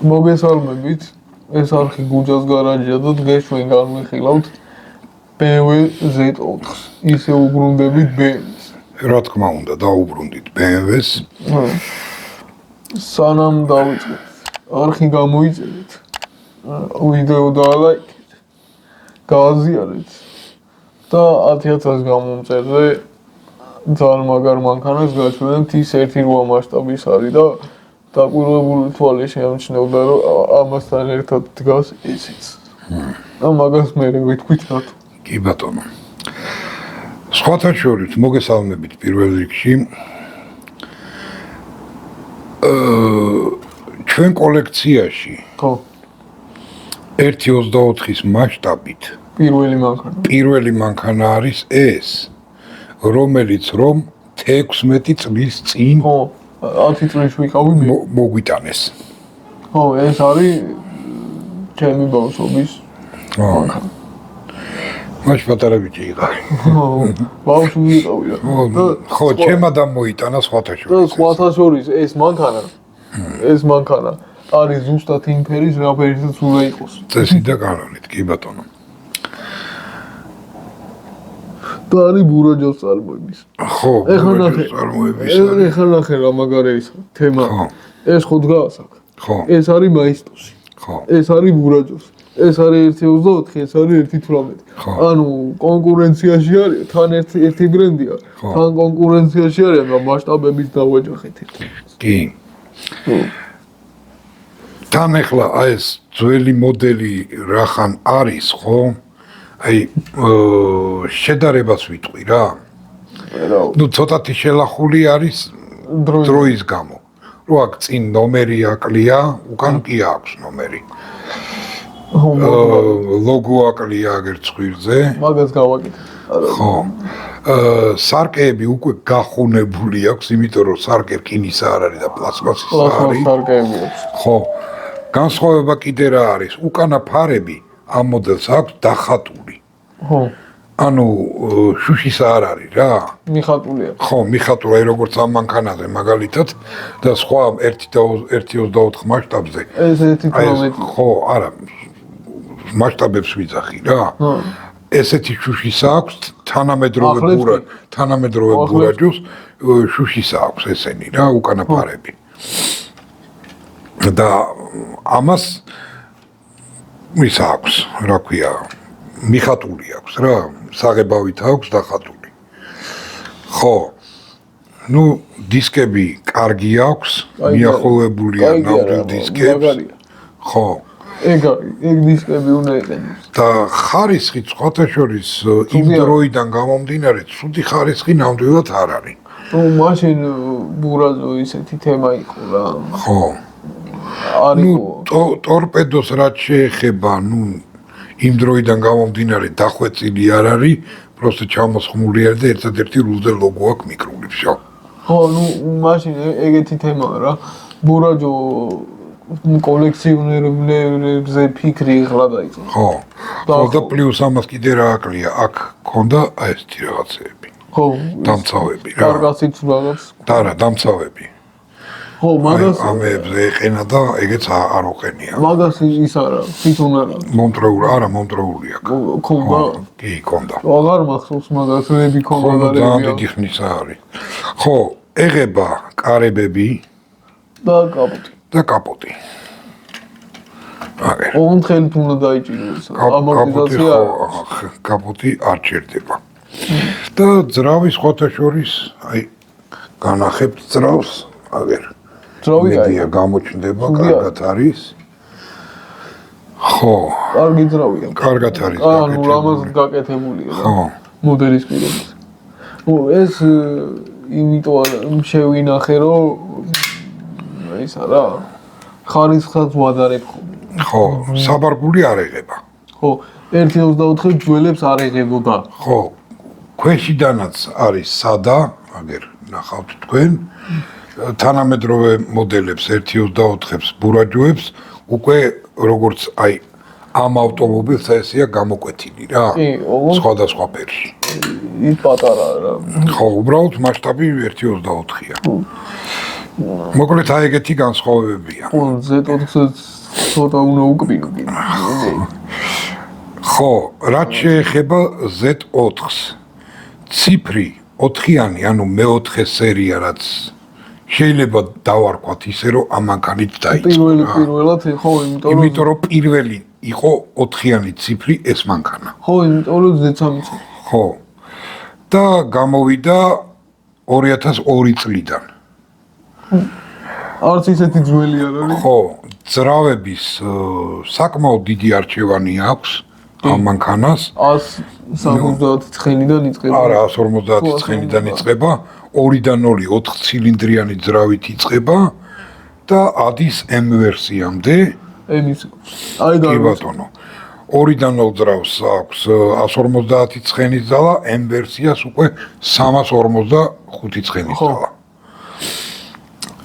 მოგესალმებით, ეს არხი გუჯას გარაჟია და დღეს ჩვენ განვიხილავთ BMW Z4-ს. ისე უბრუნდებით BMW-ს. რა თქმა უნდა, დაუბრუნდით BMW-ს. სანამ დავიწყოთ, არხი გამოიწერეთ. ვიდეო დაალაიქეთ. გააზიარეთ და 10,000 გამომწერზე ძალიან მაგარ მანქანას გაჩვენებთ, ის 1.8 მასშტაბის არის და დაკვირვებული თვალე შეამჩნევდა, რომ ამასთან ერთად დგას ესეც. და მაგას მე ვიტყვით რატო? კი ბატონო. სხვათა შორის მოგესალმებით პირველ რიგში. ჩვენ კოლექციაში ხო. 1.24-ის მასშტაბით პირველი მანქანა არის ეს, რომელიც რომ 16 წლის წინ 10 წლის ვიყავი მე. მოგვიტანეს. ხო, ეს არის ჩემი ბავშვობის მანქანა. მაშ პატარა ბიჭი იყავი. ხო, ბავშვი ვიყავი რა. ხო, ჩემ ადამ მოიტანა სხვათა შორის. და სხვათა შორის ეს მანქანა არის ზუსტად იმ ფერის, რა ფერისიც უნდა იყოს. წესი და კანონით, კი ბატონო. და არის ბურაჯოს წარმოების. ხო, ბურაჯოს წარმოების. ეხლა ნახე რა მაგარი ის თემა. ხო. ეს ხო დგას აქ. ხო. ეს არის მაისტოსი. ხო. ეს არის ბურაჯოს. ეს არის 1.24, ეს არის 1.18. ანუ კონკურენციაში არის, თან ერთი ბრენდია. თან კონკურენციაში არის, მაგრამ მასშტაბებით დავაჯახეთ ერთი. კი. თან ახლა ეს ძველი მოდელი რახან არის, ხო? აი, შედარებას ვიტყვი რა. ნუ ცოტათი შელახული არის დროის გამო. რო აქ წინ ნომერი აკლია, უკან კი აქვს ნომერი. ლოგო აკლია აგერ ცხვირზე. მაგას გავაკეთე. ხო. სარკეები უკვე გახუნებული აქვს, იმიტომ რომ სარკე რკინისა არ არის და პლასმასის არის. სარკეები აქვს. ხო. განსხვავება კიდე რა არის? უკანა ფარები ამ მოდელს აქვს დახატული. ხო. ანუ შუშის არ არის რა. მიხატულია. ხო, მიხატული როგორც ამ მანქანაზე მაგალითად და სხვა 1.24 მასშტაბზე. ეს 1.18. ხო, არა. მასშტაბებს ვიძახი რა. ესეთი შუშის აქვს, თანამედროვე ბურაჯოს შუშის აქვს ესენი რა, უკანა ფარები. და ამას ის აქვს, რა ქვია, მიხატული აქვს რა, საღებავით აქვს დახატული. ხო. ნუ დისკები კარგი აქვს, მიახლოებულია ნამდვილ დისკებს. ხო. ეგ დისკები უნდა იყენოს. და ხარისხი სხვათა შორის იმ დროიდან გამომდინარე, ცუდი ხარისხი ნამდვილად არ არის. ნუ მაშინ ბურაჯო ისეთი თემა იყო რა. ხო. ნუ ტორპედოს რაც შეეხება, ნუ იმ დროიდან გამომდინარე დახვეწილი არ არის, პროსტო ჩამოსხმული არის და ერთადერთი რულზე ლოგო აქვს მიკრული ვშო. ხო, ნუ მაშინ ეგეთი თემაა რა. ბურაჯო კოლექციონერებზე ფიქრი ეხლა დაიწყო. ხო. ხო და პლუს ამას კიდე რა აკლია, აქ ქონდა აი ესეთი რაღაცეები. ხო. დამცავები რა. კარგასიც რაღაც. და რა, დამცავები. ხო, მაგას ამებზე ეყენა და ეგეც არ ოყენია. მაგას ის არა, თვითონ არა. მომტრეული აქ. ქონდა? კი, ქონდა. აღარ მახსოვს მაგას რები ქონდა და ძალიან დიდი ხნისა არის. ხო, ეღება კარებები და კაპოტი. აგერ. ოთხელით უნდა დაიჭიროს. ამორტიზაცია. კაპოტი არ ჩერდება. და ძრავი სხვათა შორის, აი, განახებთ ძრავს, აგერ. ძრავი გამოჩნდება, კარგად არის. ხო. კარგი ძრავია. კარგად არის. ანუ ამაზე გაკეთებულია. ხო. მოდელის პირობითი. ნუ ეს იმიტომ შევინახე, რომ ისა რა ხარისხსაც ვადარებ ხოლმე. ხო, საბარგული არ ეღება. ხო, 1.24 ძველებს არ ეღებოდა. ხო, ქვეშიდანაც არის სადა, აგერ ნახავთ თქვენ, თანამედროვე მოდელებს 1.24-ებს ბურაჯოებს უკვე როგორც აი ამ ავტომობილს ესეა გამოკვეთილი რა. კი, სხვადასხვა ფერში. ის პატარა რა. ხო, უბრალოდ მასშტაბი 1.24-ია. მოკლედ აი ეგეთი განსხვავებებია. Z4-ს ცოტა უნდა უკბინო კიდე. ხო, რაც შეეხება Z4-ს, ციფრი 4-იანი, ანუ მეოთხე სერია, რაც შეიძლება დავარქვათ ისე, რომ ამ მანქანით დაიწყო. პირველად ხო, იმიტომ რომ პირველი იყო 4-იანი ციფრი ეს მანქანა. ხო, იმიტომ რომ Z3-ი. ხო. და გამოვიდა 2002 წლიდან. არც ისეთი ძველი არ არის. ხო, ძრავების საკმაოდ დიდი არჩევანი აქვს ამ მანქანას. 179-დან იწყება. არა, 150-დან იწყება, 2-დან 0 4 ცილინდრიანი ძრავით იწყება და ადის M ვერსიამდე. M-ის. აი კი ბატონო. 2-დან 0 ძრავს აქვს 150 ცხენის ძალა, M ვერსიას უკვე 345 ცხენის ძალა.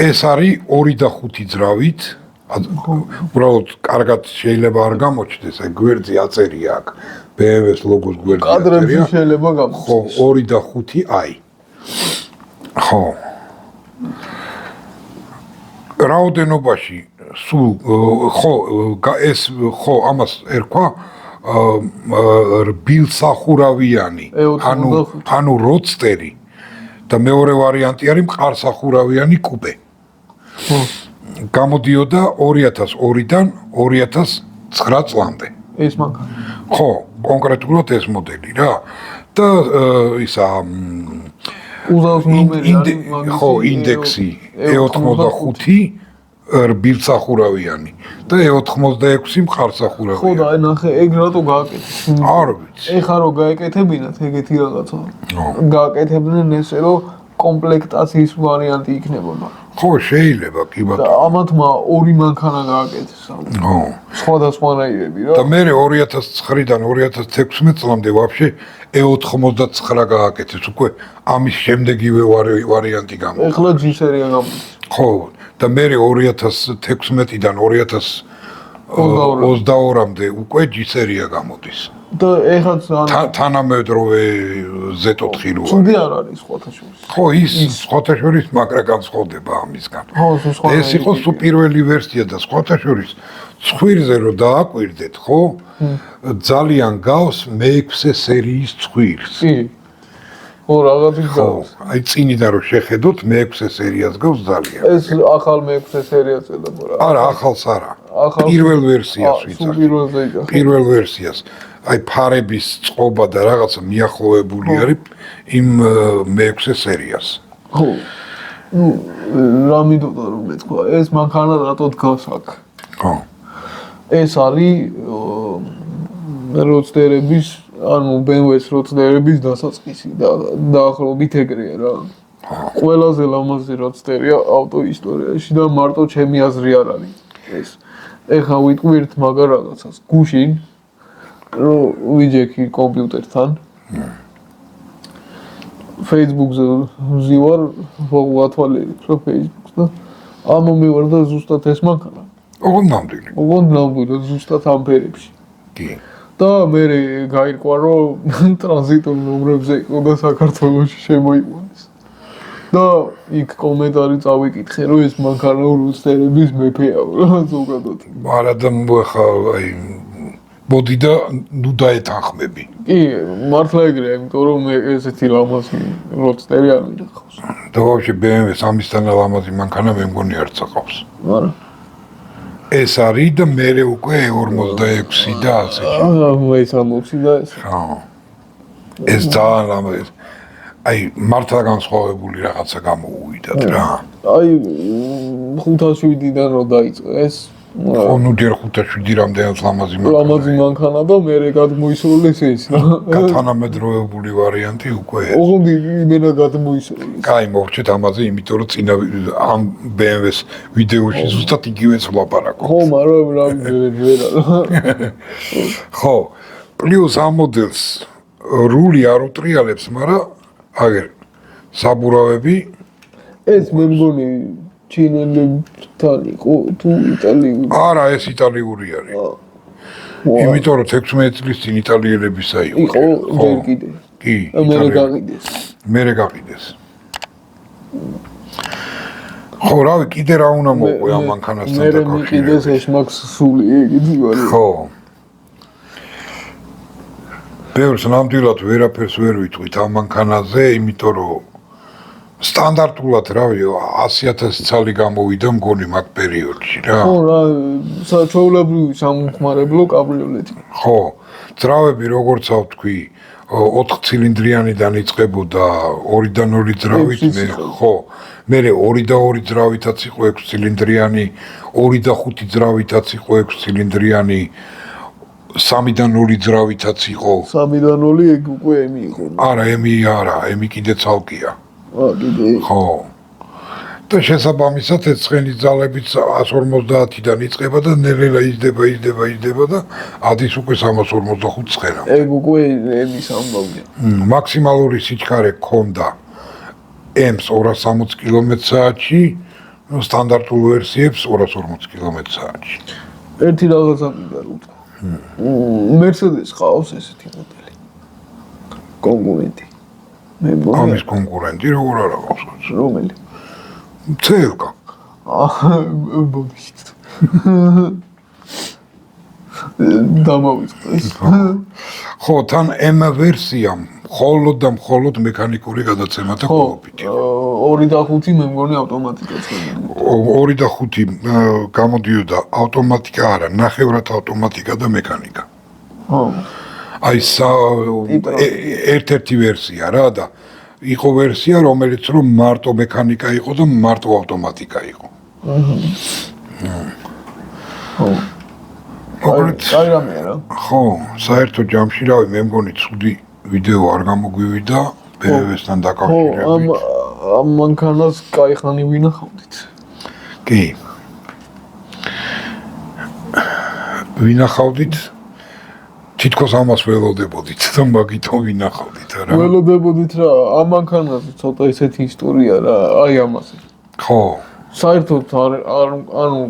ეს არის 2 და 5 ძრავით. უბრალოდ კარგად შეიძლება არ გამოჩნდეს, აი გვერდზე აწერია აქ BMW-ს ლოგოს გვერდზე აწერია. კადრებში შეიძლება გამოჩნდეს. ხო, 2 და 5 აი. ხო. რაოდენობაში სულ ხო ეს ხო ამას ერქვა რბილსახურავიანი, ანუ როდსტერი და მეორე ვარიანტი არის მყარსახურავიანი კუპე. გამოდიოდა 2002-დან 2009 წლამდე. ეს მანქანა. ხო, კონკრეტულად ეს მოდელი რა. და ისა უზავს ნომერი არის ხო, ინდექსი E85 რბილსახურავიანი და E86 მყარსახურავიანი. ხო და აი ნახე, ეგ რატო გააკეთეს? არ ვიცი. ეხა რო გაეკეთებინათ ეგეთი რაღაცა. გააკეთებდნენ ესე რომ კომპლექტაციის ვარიანტი იქნებოდა. ხო, შეიძლება კი და ბატონო. ამათმა ორი მანქანა გააკეთეს. ხო. სხვადასხვანაირები რა. და მე 2009-დან 2016 წლამდე ვაფშე E89 გააკეთეს, უკვე ამის შემდეგივე ვარიანტი გამოდის. ეხლა G სერია გამოდის. ხო, და მე 2016-დან 2022-მდე უკვე G სერია გამოდის. და ეხაც თანამედროვე Z4 რო. ცუდი არ არის სხვათა შორის. ხო, ის სხვათა შორის მაგრა განსხვავდება ამისგან. ხო, სხვა. ეს იყო სუპირველი ვერსია და სხვათა შორის ცხვირზე რო დააკვირდეთ, ხო? ძალიან გავს მე-6 სერიის ცხვირს. კი. ხო, რაღაცის ხო, გავს. აი წინიდან რო შეხედოთ, მე-6 სერიას გავს ძალიან. ეს ახალ მე-6 სერიას ელაპო რა. არა, ახალს არა. პირველ ვერსიას ვიცახ. პირველზე იყო. პირველ ვერსიას. აი ფარების წყობა და რაღაცა მიახლოებული არის იმ მე-6 სერიას. ხო. ნუ რა მინდოდა რომ მეთქვა, ეს მანქანა რატო დგას აქ? ხო. ეს არის როდსტერების, ანუ BMW-ს როდსტერების დასაწყისი და დაახლოებით ეგრეა რა. ყველაზე ლამაზი როდსტერია ავტო ისტორიაში და მარტო ჩემი აზრი არ არის ეს. ეხა ვიტყვირთ მაგარ რაღაცას, გუშინ რო ვიჯექი კომპიუტერთან. Facebook-ზე ვზივარ, ვათვალიერებ რა Facebook-ს და ამომივარდა ზუსტად ეს მანქანა. ოღონდ ნამდვილი. ოღონდ ნამდვილი ზუსტად ამ ფერებში. კი. და მე გაირკვა რომ ტრანზიტულ ნომრებზე იყო და საქართველოში შემოიყვანეს. და იქ კომენტარი წავიკითხე რომ ეს მანქანა რუსტერების მეფეა რა ზოგადად. არა და ხა აი ბოდი და ნუ დაეთანხმები. კი, მართლა ეგრეა, იმიტომ რომ მე ესეთი ლამაზი როდსტერი არ მინახავს. და ვაფშე BMW-ს ამისთან ლამაზი მანქანა მე მგონი არც აყავს. არა. ეს არის და მე უკვე 46 და ასე. მე 60 და ეს. ხო. ეს ძალიან ლამაზი. აი მართლა განსხვავებული რაღაცა გამოუვიდათ რა. აი 507-დან რო დაიწყო ეს ხო, ნუ ჯერ 507 რამდენად ლამაზი მანქანა. ლამაზი მანქანა და მე გადმოისროლეს ეს რა. თანამედროვებული ვარიანტი უკვე. ოღონდ იმენა გადმოისროლეს. კაი, მოვჩეთ ამაზე, იმიტომ რომ წინა ამ BMW-ს ვიდეოში ზუსტად იგივეც ვლაპარაკობ. ხო, მაგრამ რა ვერა. ხო, პლუს ამ მოდელს რული არ უტრიალებს, მაგრამ აგერ საბურავები ეს მე მგონი ჩინელებთან იყო თუ იტალიური. არა, ეს იტალიური არის. იმიტომ რომ 16 წლის წინ იტალიელებისა იყო. იყო ჯერ კიდე. კი, მე გაყიდეს. მე გაყიდეს. ხო, რავი, კიდე რა უნდა მოყვე ამ მანქანასთან დაკავშირებით. მე კიდეს ეშმაკს სული იგივე ვარ. ხო. ბევრს ნამდვილად ვერაფერს ვერ ვიტყვით ამ მანქანაზე, იმიტომ რომ სტანდარტულად რავი 100,000 წელი გამოვიდა მგონი მაგ პერიოდში რა. ხო რა, საჩვეულებრივი სამხმარებლო კაბრიოლეტი. ხო, ძრავები როგორც ავთქვი 4 ცილინდრიანიდან იწყებოდა 2-დან 2 ძრავით მე ხო მე 2 და 2 ძრავითაც იყო 6 ცილინდრიანი 2 და 5 ძრავითაც იყო 6 ცილინდრიანი 3-დან 2 ძრავითაც იყო 3-დან 2 ეგ უკვე ემი იყო არა ემი კიდე ცალკეა კიდე ხო და შესაბამისად ეს ცხენი ძალებით 150-დან იწყება და ნელ-ნელა იზრდება და ადის უკვე 345 ცხენამდე. ეგ უკვე ემის ამბავია. მაქსიმალური სიჩქარე ჰქონდა M-ს 260 კმ/სთ-ში, სტანდარტულ ვერსიებს 240 კმ/სთ-ში. ერთი რაღაცა მინდა უთქვა. Mercedes ყავს ესეთი მოდელი. კონკურენტი. მე მგონი ამის კონკურენტი როგორ არა ყავს? რომელი? CLK. ბოდიშით. დამოვიწყდა ის. ხო, თან M ვერსიამ მხოლოდ მექანიკური გადაცემათა ყოფილი. 2 და 5 მე მგონი ავტომატიკაც ხდება. 2 და 5 გამოდიოდა ავტომატიკა არა, ნახევრად ავტომატიკა და მექანიკა. ხო. აი ერთ-ერთი ვერსია რა და იყო ვერსია რომელიც რომ მარტო მექანიკა იყო და მარტო ავტომატიკა იყო. ხო. აი რამეა რა. ხო, საერთო ჯამში რავი მე მგონი ცუდი ვიდეო არ გამოგვივიდა BMW-სთან დაკავშირებით. ხო, ამ მანქანას კაი ხანი ვინახავდით. კი. ვინახავდით თითქოს ამას ველოდებოდით და მაგითო ვინახავდით რა. ველოდებოდით რა, ამ მანქანაზე ცოტა ისეთი ისტორია რა, აი ამაზე. ხო. საერთოდ ანუ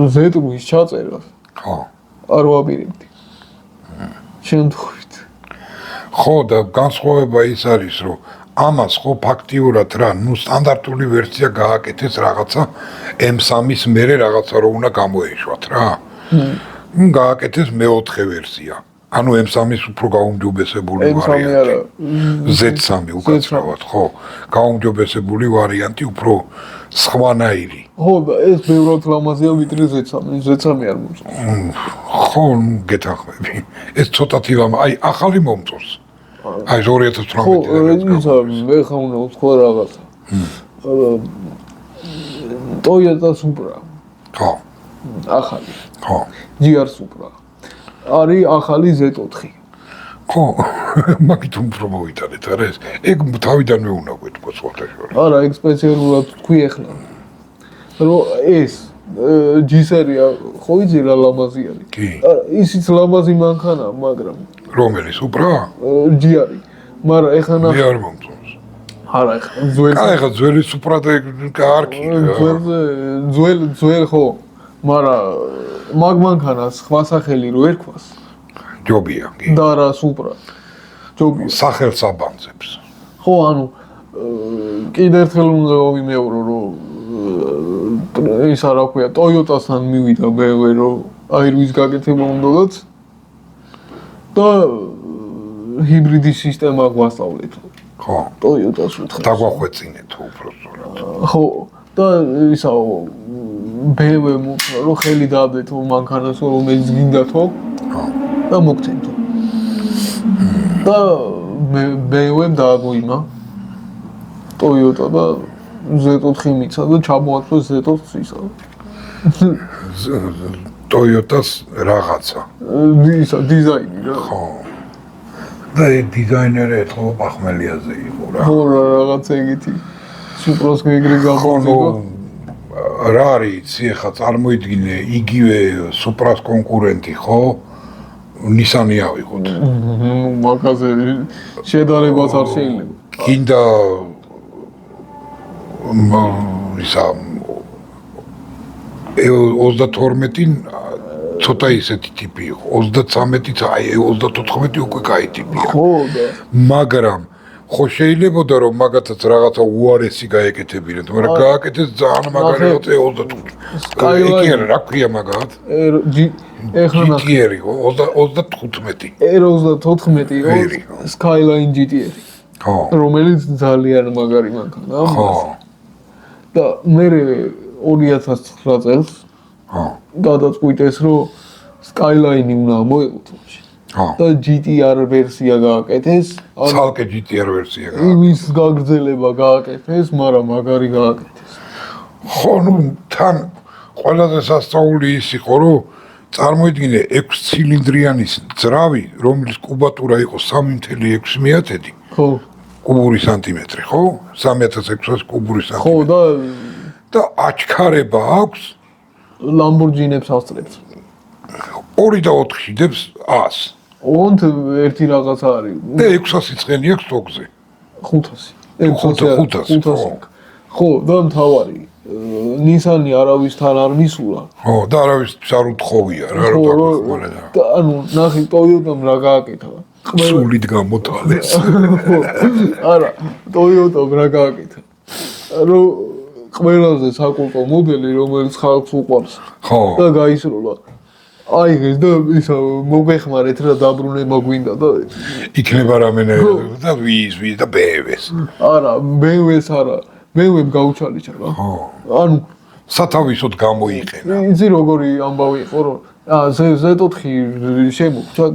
Z8-ის ჩაწერას. ხო. არ ვაპირებდი. შემთხვევით. ხო და განსხვავება ის არის რომ ამას ხო ფაქტიურად რა, სტანდარტული ვერსია გააკეთეს რაღაცა M3-ის მერე რაღაცა რო უნდა გამოეშვათ რა. გააკეთეს მეოთხე ვერსია. ანუ M3-ის უფრო გაუმჯობესებული ვარიანტი. Z3 უკაცრავად, ხო. გაუმჯობესებული ვარიანტი უფრო სხვანაირი. ხო და ეს ბევრად ლამაზია ვიდრე Z3, Z3 არ მომწონს. ხო, გეთანხმები. ეს ცოტათი აი ახალი მომწონს. აი 2018 ხო, მე ხა უნდა ვთქვა რაღაცა. Toyota Supra. ხო. ახალი. ხო. GR Supra. არის ახალი Z4. ხო, მაგით უფრო მოვიტანეთ არა ეს. ეგ თავიდანვე უნდა გვეთქვა სხვათაშორის. არა, ეგ სპეციალურად თქვი ახლა. რომ ეს G-სერია ხო იცი რა ლამაზი არის? კი. ისიც ლამაზი მანქანაა, მაგრამ რომელი Supra? GR-ი. მაგრამ ეხლა მე არ მომწონს. არა, ეხლა ძველი. ეხლა ძველი Supra და კარგი. ძველი ხო. მაგრამ მაგ მანქანას სხვა სახელი რო ერქვას. ჯობია, კი. და რა Supra. ჯობია. სახელს აბანძებს. ხო, ანუ კიდე ერთხელ უნდა ვიმეორო რომ ის არა ქვია Toyota-სთან მივიდა BMW რომ აირვის გაკეთება უნდათ და ჰიბრიდი სისტემა გვასწავლეთ. ხო. Toyota-ს უთხრა. დაგვახვეწინეთ უფრო სწორად. ხო, და ისაო BMW მოთხრა რომ ხელი დაადეთო მანქანას რომელიც გინდათო. ხო. და მოგცემთო. და BMW-მ დააგვიმა Toyota და Z4 მიცა და ჩამოაწვეს Z4-ს ისა. Toyota-ს რაღაცა. ისა დიზაინი რა. ხო. და დიზაინერი ეთქო პახმელიაზე იყო რა. ხო, რაღაცა ეგეთი. Supra-ს გეგრი გამოწვია. რა არის იცი ახლა წარმოიდგინე იგივე Supra-ს კონკურენტი ხო? Nissan-ი ავიღოთ. მაგაზე შედარებაც არ შეიძლება. გინდა ისა 32 ცოტა ისეთი ტიპი იყო. 33-იც აი 34 უკვე კაი ტიპია. ხო და მაგრამ ხო შეიძლებოდა რომ მაგათაც რაღაცა უარესი გაეკეთებინათ, მაგრამ გააკეთეს ძალიან მაგარია 25. კი არა, რა ქვია მაგათ? ეხლა GTR-ი 35. R34 Skyline GTR. ხო. რომელიც ძალიან მაგარი მანქანა. ხო. და მე 2009 წელს გადაწყვიტეს რომ Skyline-ი უნდა მოეყოთ. და GTR ვერსია გააკეთეს. ცალკე GTR ვერსია გააკეთეს. იმის გაგრძელება გააკეთეს, მაგრამ მაგარი გააკეთეს. ხო, ნუ თან ყველაზე სასწაული ის იყო, რომ წარმოიდგინე 6 ცილინდრიანი ძრავი, რომლის კუბატურა იყო 3.6 მეათედი. ხო. კუბური სანტიმეტრი, ხო? 3600 კუბური სანტიმეტრი. ხო, და აჩქარება აქვს Lamborghini-ებს ასწრებს. 2 და 4-ში დებს 100. ოღონდ ერთი რაღაცა არის. და 600 ცხენი აქვს თოგზე. 500. 500. ხო, და მთავარი Nissan-ი არავისთან არ მისულა. ხო, და არავის არ უთხოვია რა რო დაგხმარა და. და ანუ ნახე Toyota-მ რა გააკეთა. სულით გამოთვალეს. არა, Toyota-მ რა გააკეთა. რომ ყველაზე საკულტო მოდელი რომელიც ხალხს უყვარს. ხო. და გაისროლა. აიღეს და ისა მოგეხმარეთ რა დაბრუნება გვინდა და იქნება რამენერა და ვის და BMW-ს. არა, BMW-ს არა. BMW-მ გაუჩალიჩა რა. ხო. ანუ სათავისოდ გამოიყენა. იცი როგორი ამბავი იყო რომ Z4 შემოგვჭა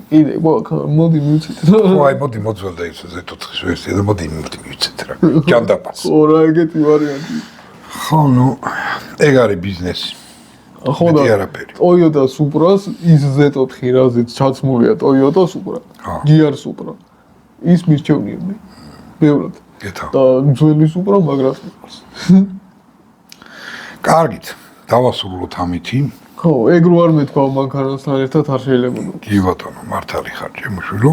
კიდე გვაქვს მოდი მივცეთ რა. ხო, აი მოდი მოძველდა ის Z4-ის ვერსია და მოდი მივცეთ რა. ჯანდაბას. ხო, რა ეგეთი ვარიანტი. ხო, ნუ ეგ არის ბიზნესი. ხო და Toyota Supra-ს ის Z4 რაზეც ჩაცმულია Toyota Supra, GR Supra. ის მირჩევნიებდი. ბევრად. და ძველი Supra მაგრად მიყვარს. კარგით, დავასრულოთ ამითი. ხო, ეგ რო არ მეთქვა მანქანასთან ერთად არ შეიძლება. კი ბატონო, მართალი ხარ, ჩემშვილო.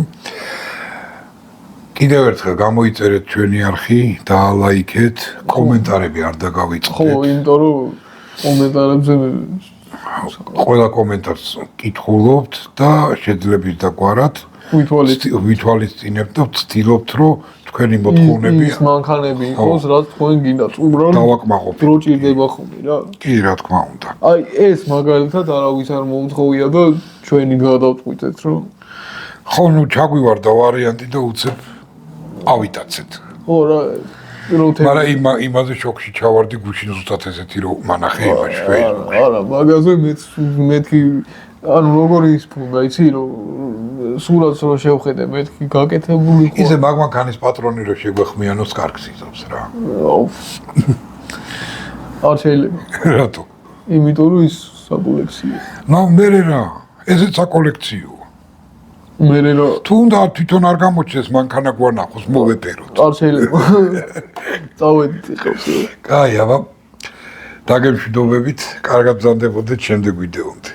კიდევ ერთხელ გამოიწერეთ ჩვენი არხი, დაალაიქეთ, კომენტარები არ დაგავიწყდეთ. ხო, იმიტომ რომ კომენტარებზე ყველა კომენტარს კითხულობთ და შეძლებით დაგვარად ვითვალისწინებთ და ვცდილობთ რომ თქვენი მოთხოვნები ის მანქანები იყოს რაც თქვენ გინდათ უბრალოდ დავაკმაყოფილოთ რო ჭირდება ხოლმე რა კი რა თქმა უნდა აი ეს მაგალითად არავის არ მოუთხოვია და ჩვენი გადავწყვიტეთ რომ ხო ნუ ჩაგვივარდა ვარიანტი და უცებ ავიტაცეთ ხო რა მაგრამ იმაზე შოქში ჩავარდი გუშინ ზუსტად ესეთი რომ მანახე იმაში Facebook-ში. არა, მაგაზე მეთქი ანუ როგორი ის ფუნდა, იცი რომ სურათს რო შევხედე მეთქი გაკეთებული ხო? ისე მაგმანქანის პატრონი რო შეგვეხმიანოს კარგს იზობს რა. არ შეიძლება. რატო? იმიტომ რომ ის საკოლექციო. ნუ მე რა, ესეც საკოლექციო. მე რა თუნდა თვითონ არ გამოჩეს მანქანა გვანახოს მოვეპეროთ. არ შეიძლება. წავედით ეხავს. კაი, აბა. დაგემშვიდობებით, კარგად ბრძანდებოდეთ შემდეგ ვიდეომდე.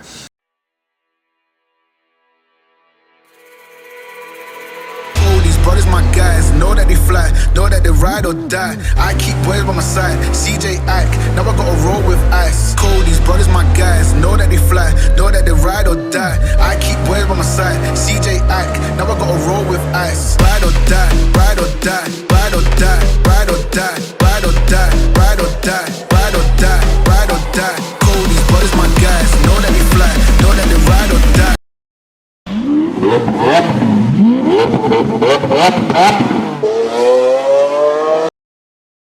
Brothers, my guys, know that they fly, know that they ride or die. I keep boys by my side, CJ Ack, now I gotta roll with ice. Cody's brothers, my guys, know that they fly, know that they ride or die. I keep boys by my side, CJ Ack, now I gotta roll with ice. Ride or die, ride or die, ride or die, ride or die, ride or die, ride or die, ride or die, ride or die. Cody's brothers, my guys, know that they fly, know that they ride or die.